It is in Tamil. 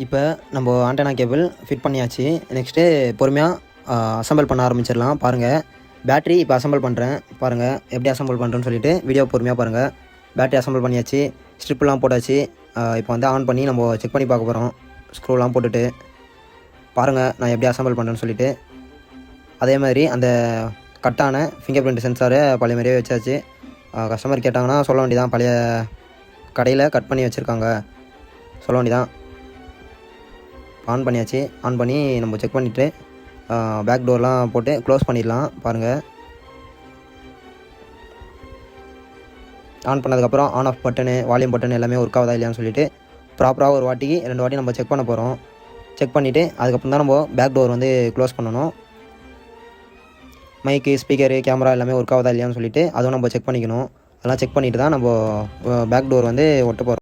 இப்போ நம்ம ஆண்டனா கேபிள் ஃபிட் பண்ணியாச்சு. நெக்ஸ்ட்டு பொறுமையாக அசெம்பிள் பண்ண ஆரம்பிச்சிடலாம். பாருங்கள், பேட்ரி இப்போ அசெம்பிள் பண்ணுறேன். பாருங்கள் எப்படி அசெம்பிள் பண்ணுறேன்னு சொல்லிவிட்டு வீடியோ பொறுமையாக பாருங்கள். பேட்ரி அசெம்பிள் பண்ணியாச்சு, ஸ்ட்ரிப்லாம் போட்டாச்சு. இப்போ வந்து ஆன் பண்ணி நம்ம செக் பண்ணி பார்க்க போகிறோம். ஸ்க்ரூலாம் போட்டுட்டு பாருங்கள் நான் எப்படி அசெம்பிள் பண்ணுறேன்னு சொல்லிவிட்டு. அதே மாதிரி அந்த கட்டான ஃபிங்கர் பிரிண்ட் சென்சாரை பழைய மாதிரியே வச்சாச்சு. கஸ்டமர் கேட்டாங்கன்னா சொல்ல வேண்டியதான், பழைய கடையில் கட் பண்ணி வச்சுருக்காங்க சொல்ல வேண்டியதான். ஆன் பண்ணியாச்சு. ஆன் பண்ணி நம்ம செக் பண்ணிவிட்டு பேக் டோர்லாம் போட்டு க்ளோஸ் பண்ணிடலாம். பாருங்கள், ஆன் பண்ணதுக்கப்புறம் on off button, volume button எல்லாமே ஒர்க் ஆகுதா இல்லையான்னு சொல்லிவிட்டு ப்ராப்பராக ஒரு வாட்டிக்கு 2 வாட்டி நம்ம செக் பண்ண போகிறோம். செக் பண்ணிவிட்டு அதுக்கப்புறம் தான் நம்ம பேக் டோர் வந்து க்ளோஸ் பண்ணணும். மைக்கு, ஸ்பீக்கரு, கேமரா எல்லாமே ஒர்க் ஆகுதா இல்லையான்னு சொல்லிவிட்டு அதுவும் நம்ம செக் பண்ணிக்கணும். அதெல்லாம் செக் பண்ணிவிட்டு தான் நம்ம பேக் டோர் வந்து ஒட்ட போகிறோம்.